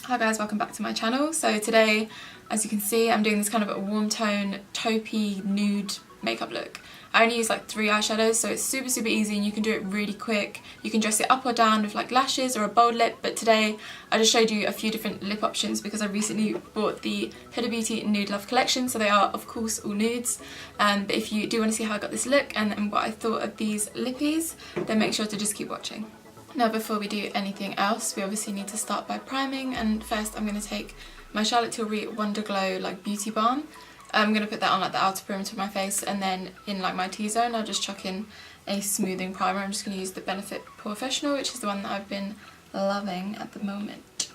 Hi guys, welcome back to my channel. So today, as you can see, I'm doing this kind of a warm tone, taupey, nude makeup look. I only use like 3 eyeshadows, so it's super easy and you can do it really quick. You can dress it up or down with like lashes or a bold lip, but today I just showed you a few different lip options because I recently bought the Huda Beauty Nude Love collection, so they are of course all nudes. But if you do want to see how I got this look and what I thought of these lippies, then make sure to just keep watching. Now before we do anything else, we obviously need to start by priming, and first I'm going to take my Charlotte Tilbury WonderGlow like beauty balm. I'm going to put that on like the outer perimeter of my face, and then in like my T-zone I'll just chuck in a smoothing primer. I'm just going to use the Benefit Porefessional, which is the one that I've been loving at the moment.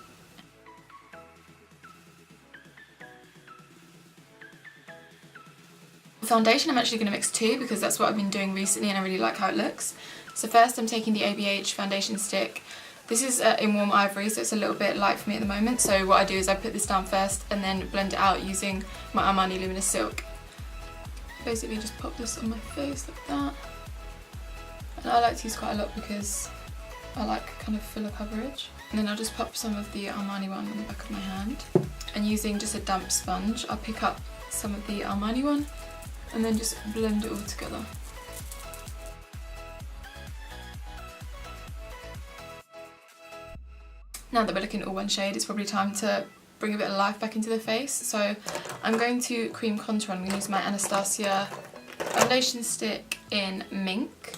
Foundation I'm actually going to mix 2 because that's what I've been doing recently and I really like how it looks. So first I'm taking the ABH foundation stick. This is in warm ivory, so it's a little bit light for me at the moment. So what I do is I put this down first and then blend it out using my Armani Luminous Silk. Basically just pop this on my face like that. And I like to use quite a lot because I like kind of fuller coverage. And then I'll just pop some of the Armani one on the back of my hand. And using just a damp sponge, I'll pick up some of the Armani one and then just blend it all together. Now that we're looking at all one shade, it's probably time to bring a bit of life back into the face. So I'm going to cream contour. I'm going to use my Anastasia foundation stick in Mink.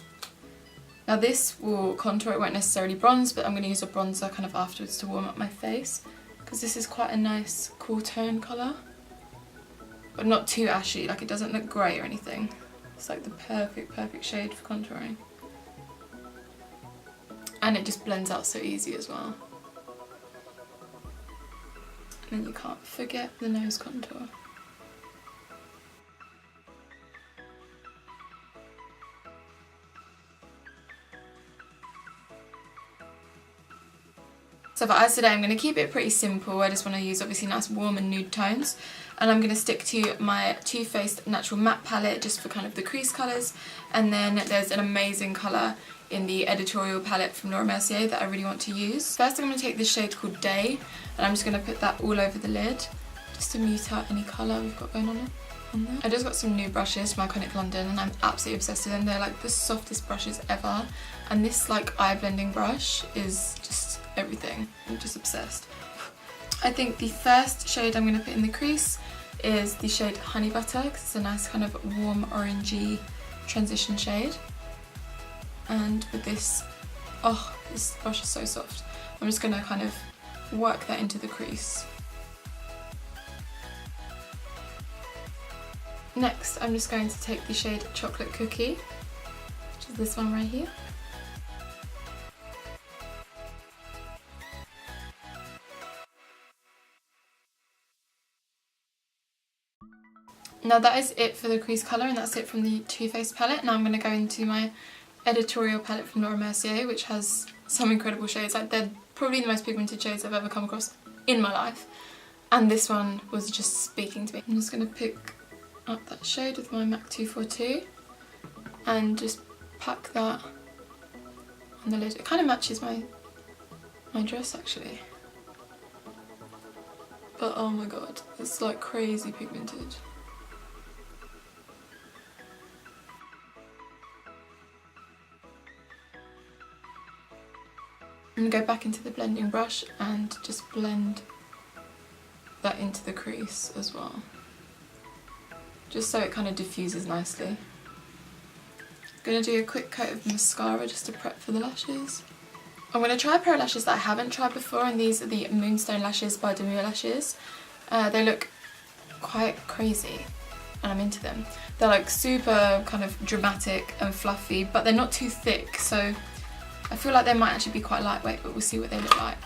Now this will contour, it won't necessarily bronze, but I'm going to use a bronzer kind of afterwards to warm up my face because this is quite a nice cool tone colour. But not too ashy, like it doesn't look grey or anything. It's like the perfect shade for contouring. And it just blends out so easy as well. And then you can't forget the nose contour. So for eyes today, I'm going to keep it pretty simple. I just want to use obviously nice warm and nude tones. And I'm going to stick to my Too Faced Natural Matte palette just for kind of the crease colours. And then there's an amazing colour in the Editorial palette from Mercier that I really want to use. First I'm going to take this shade called Day, and I'm just going to put that all over the lid just to mute out any colour we've got going on there. I just got some new brushes from Iconic London and I'm absolutely obsessed with them. They're like the softest brushes ever, and this like eye blending brush is just everything. I'm just obsessed. I think the first shade I'm going to put in the crease is the shade Honey Butter because it's a nice kind of warm orangey transition shade. And with this, oh, this brush is so soft. I'm just going to kind of work that into the crease. Next, I'm just going to take the shade Chocolate Cookie, which is this one right here. Now that is it for the crease colour, and that's it from the Too Faced palette. Now I'm going to go into my Editorial palette from Mercier, which has some incredible shades. Like, they're probably the most pigmented shades I've ever come across in my life, and this one was just speaking to me. I'm just going to pick up that shade with my MAC 242 and just pack that on the lid. It kind of matches my dress actually, but oh my god, it's like crazy pigmented. I'm going to go back into the blending brush and just blend that into the crease as well, just so it kind of diffuses nicely. I'm going to do a quick coat of mascara just to prep for the lashes. I'm going to try a pair of lashes that I haven't tried before, and these are the Moonstone lashes by Demure lashes. They look quite crazy and I'm into them. They're like super kind of dramatic and fluffy, but they're not too thick, so I feel like they might actually be quite lightweight, but we'll see what they look like.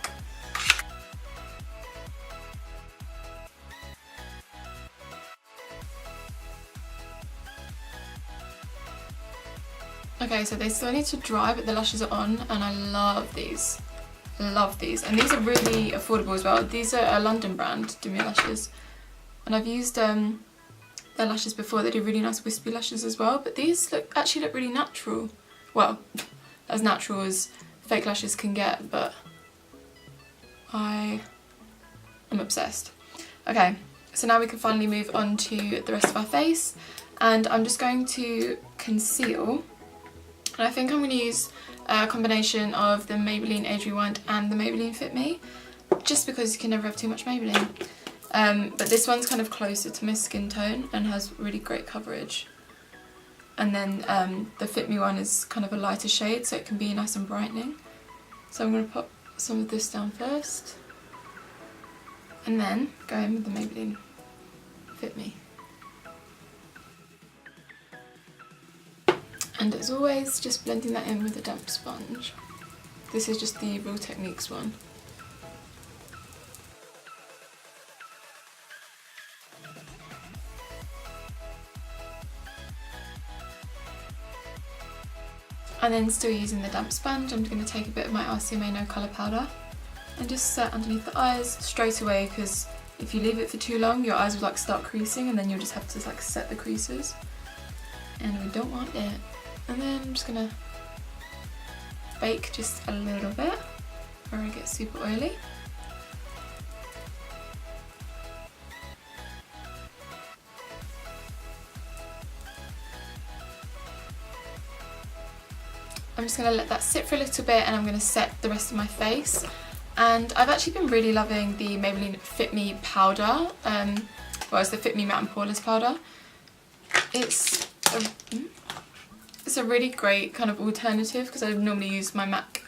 Okay, so they still need to dry, but the lashes are on, and I love these. Love these. And these are really affordable as well. These are a London brand, Demure lashes. And I've used their lashes before. They do really nice wispy lashes as well, but these actually look really natural. Well, as natural as fake lashes can get, but I I'm obsessed. Okay, so now we can finally move on to the rest of our face, and I'm just going to conceal, and I think I'm going to use a combination of the Maybelline Age Rewind and the Maybelline Fit Me, just because you can never have too much Maybelline. But this one's kind of closer to my skin tone and has really great coverage. And then the Fit Me one is kind of a lighter shade, so it can be nice and brightening. So I'm going to pop some of this down first, and then go in with the Maybelline Fit Me. And as always, just blending that in with a damp sponge. This is just the Real Techniques one. And then still using the damp sponge, I'm going to take a bit of my RCMA No Colour Powder and just set underneath the eyes straight away, because if you leave it for too long, your eyes will like start creasing and then you'll just have to like set the creases. And we don't want that. And then I'm just going to bake just a little bit before I get super oily. I'm just going to let that sit for a little bit, and I'm going to set the rest of my face. And I've actually been really loving the Maybelline Fit Me powder, well, it's the Fit Me Matte and Poreless powder. It's a really great kind of alternative, because I normally use my MAC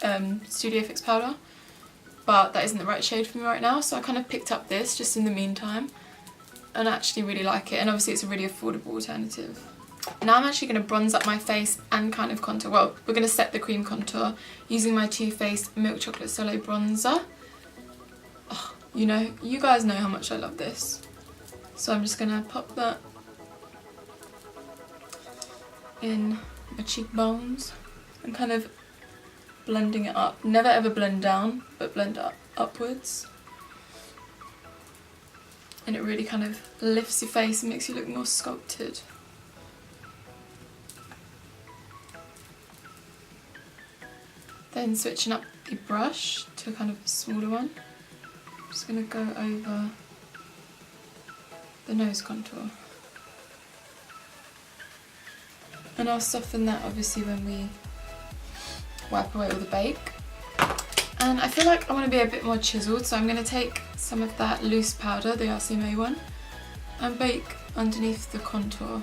Studio Fix powder, but that isn't the right shade for me right now, so I kind of picked up this just in the meantime, and I actually really like it, and obviously it's a really affordable alternative. Now I'm actually going to bronze up my face and kind of contour. Well, we're going to set the cream contour using my Too Faced Milk Chocolate Soleil bronzer. Oh, you guys know how much I love this. So I'm just going to pop that in my cheekbones and kind of blending it up. Never ever blend down, but blend upwards. And it really kind of lifts your face and makes you look more sculpted. Then switching up the brush to a kind of a smaller one. I'm just going to go over the nose contour. And I'll soften that obviously when we wipe away all the bake. And I feel like I want to be a bit more chiseled, so I'm going to take some of that loose powder, the RCMA one, and bake underneath the contour.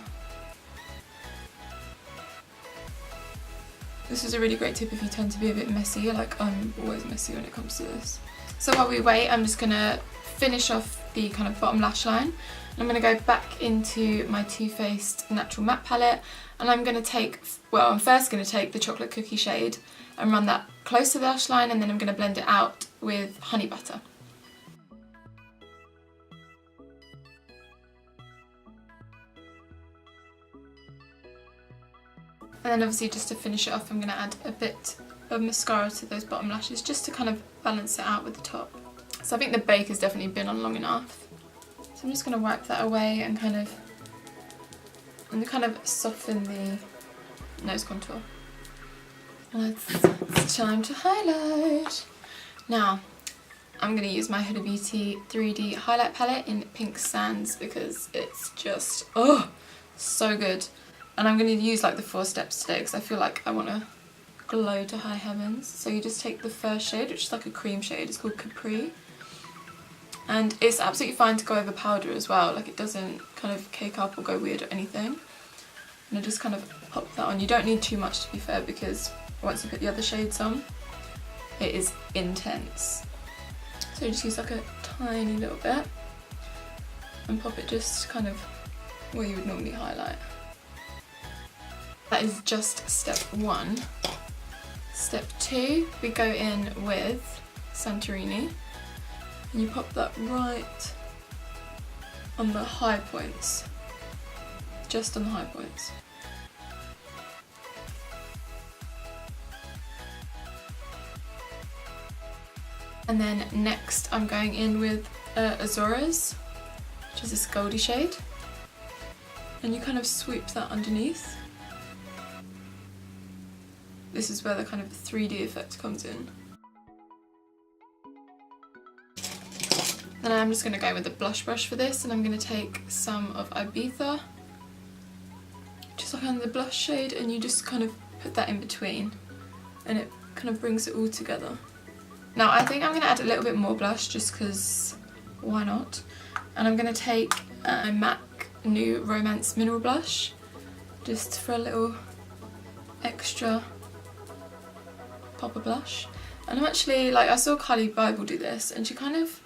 This is a really great tip if you tend to be a bit messy, like I'm always messy when it comes to this. So while we wait, I'm just going to finish off the kind of bottom lash line. I'm going to go back into my Too Faced Natural Matte Palette, and I'm going to take, well, I'm first going to take the Chocolate Cookie shade and run that close to the lash line, and then I'm going to blend it out with Honey Butter. And then obviously just to finish it off, I'm going to add a bit of mascara to those bottom lashes just to kind of balance it out with the top. So I think the bake has definitely been on long enough. So I'm just going to wipe that away and kind of soften the nose contour. And it's time to highlight. Now I'm going to use my Huda Beauty 3D highlight palette in Pink Sands, because it's just, oh, so good. And I'm going to use like the 4 steps today because I feel like I want to glow to high heavens. So you just take the first shade, which is like a cream shade, it's called Capri. And it's absolutely fine to go over powder as well, like it doesn't kind of cake up or go weird or anything. And I just kind of pop that on. You don't need too much, to be fair, because once you put the other shades on, it is intense. So you just use like a tiny little bit and pop it just kind of where you would normally highlight. That is just step 1. Step 2, we go in with Santorini, and you pop that right on the high points, just on the high points. And then next I'm going in with Azora's, which is this goldy shade, and you kind of sweep that underneath. This is where the kind of 3D effect comes in. Then I'm just going to go with a blush brush for this, and I'm going to take some of Ibiza, just like on the blush shade, and you just kind of put that in between and it kind of brings it all together. Now I think I'm going to add a little bit more blush just because why not, and I'm going to take a MAC New Romance Mineral Blush just for a little extra pop of blush. And I'm actually, like, I saw Kylie Bible do this, and she kind of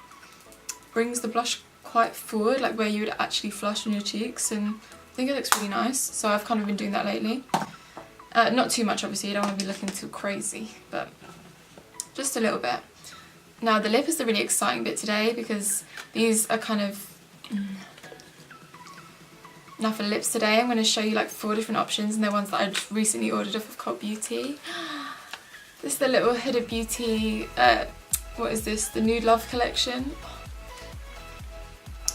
brings the blush quite forward, like where you would actually flush on your cheeks, and I think it looks really nice, so I've kind of been doing that lately. Not too much obviously, you don't want to be looking too crazy, but just a little bit. Now the lip is the really exciting bit today because these are kind of... Now for lips today, I'm going to show you like 4 different options, and they're ones that I just recently ordered off of Cult Beauty. This is the little Huda Beauty, what is this, the Nude Love collection.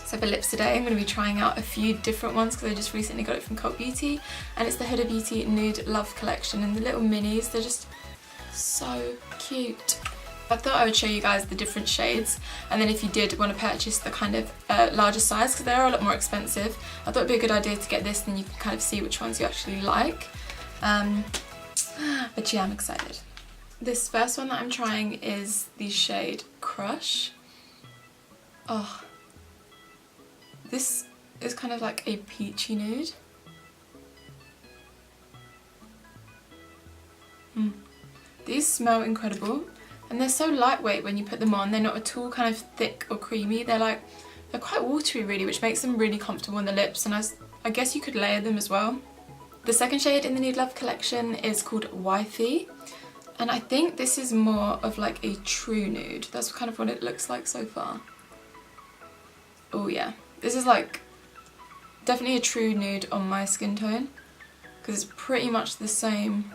So for lips today, I'm going to be trying out a few different ones because I just recently got it from Cult Beauty, and it's the Huda Beauty Nude Love collection, and the little minis, they're just so cute. I thought I would show you guys the different shades, and then if you did want to purchase the kind of larger size, because they are a lot more expensive, I thought it'd be a good idea to get this, then you can kind of see which ones you actually like. But yeah, I'm excited. This first one that I'm trying is the shade Crush. Oh, this is kind of like a peachy nude. These smell incredible, and they're so lightweight when you put them on. They're not at all kind of thick or creamy. They're quite watery really, which makes them really comfortable on the lips, and I guess you could layer them as well. The second shade in the Nude Love collection is called Wifey, and I think this is more of like a true nude. That's kind of what it looks like so far. Oh yeah, this is like definitely a true nude on my skin tone, because it's pretty much the same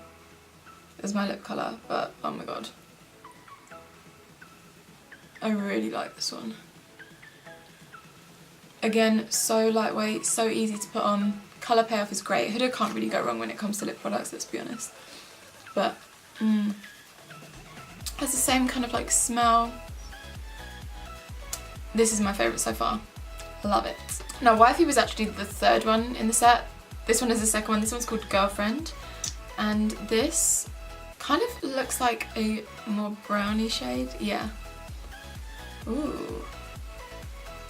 as my lip colour, but oh my god. I really like this one. Again, so lightweight, so easy to put on. Colour payoff is great. Huda can't really go wrong when it comes to lip products, let's be honest. But, has the same kind of like smell. This is my favourite so far. Love it. Now, Wifey was actually the third one in the set. This one is the second one. This one's called Girlfriend. And this kind of looks like a more browny shade. Yeah. Ooh.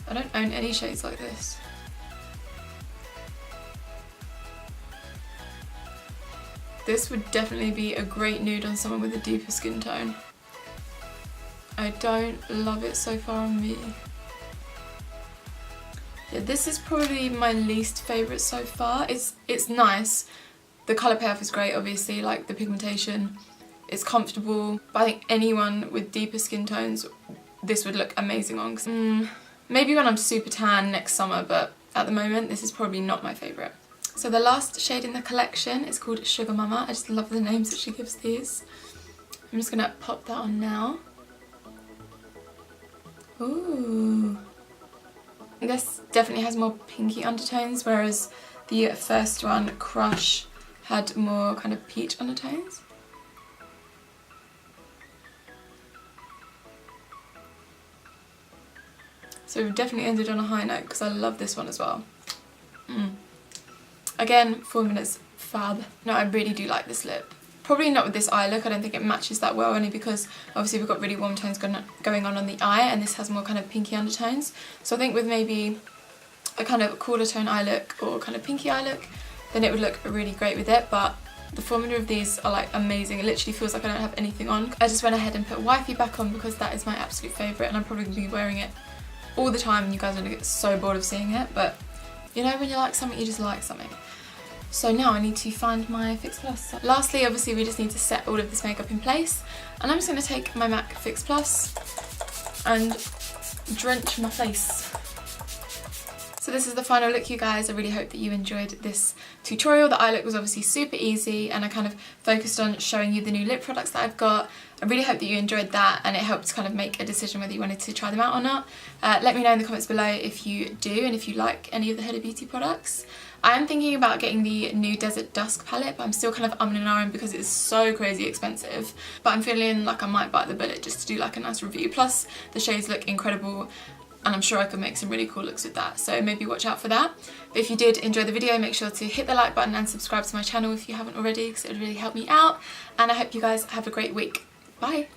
I don't own any shades like this. This would definitely be a great nude on someone with a deeper skin tone. I don't love it so far on me. Yeah, this is probably my least favourite so far. It's nice. The colour payoff is great, obviously, like the pigmentation. It's comfortable, but I think anyone with deeper skin tones, this would look amazing on. Maybe when I'm super tan next summer, but at the moment this is probably not my favourite. So the last shade in the collection is called Sugar Mama. I just love the names that she gives these. I'm just going to pop that on now. Ooh. This definitely has more pinky undertones, whereas the first one, Crush, had more kind of peach undertones. So we've definitely ended on a high note because I love this one as well. Again, formulas fab. No, I really do like this lip. Probably not with this eye look. I don't think it matches that well, only because obviously we've got really warm tones going on the eye, and this has more kind of pinky undertones. So I think with maybe a kind of cooler tone eye look or kind of pinky eye look, then it would look really great with it. But the formula of these are like amazing. It literally feels like I don't have anything on. I just went ahead and put Wifey back on because that is my absolute favourite, and I'm probably going to be wearing it all the time, and you guys are going to get so bored of seeing it. But you know, when you like something, you just like something. So now I need to find my Fix Plus. So lastly, obviously, we just need to set all of this makeup in place. And I'm just going to take my MAC Fix Plus and drench my face. So this is the final look, you guys. I really hope that you enjoyed this tutorial. The eye look was obviously super easy, and I kind of focused on showing you the new lip products that I've got. I really hope that you enjoyed that, and it helped kind of make a decision whether you wanted to try them out or not. Let me know in the comments below if you do, and if you like any of the Huda Beauty products. I am thinking about getting the Nude Desert Dusk palette, but I'm still kind of umming and ahhing because it's so crazy expensive. But I'm feeling like I might bite the bullet just to do like a nice review. Plus the shades look incredible and I'm sure I could make some really cool looks with that, so maybe watch out for that. But if you did enjoy the video, make sure to hit the like button and subscribe to my channel if you haven't already, because it would really help me out. And I hope you guys have a great week. Bye!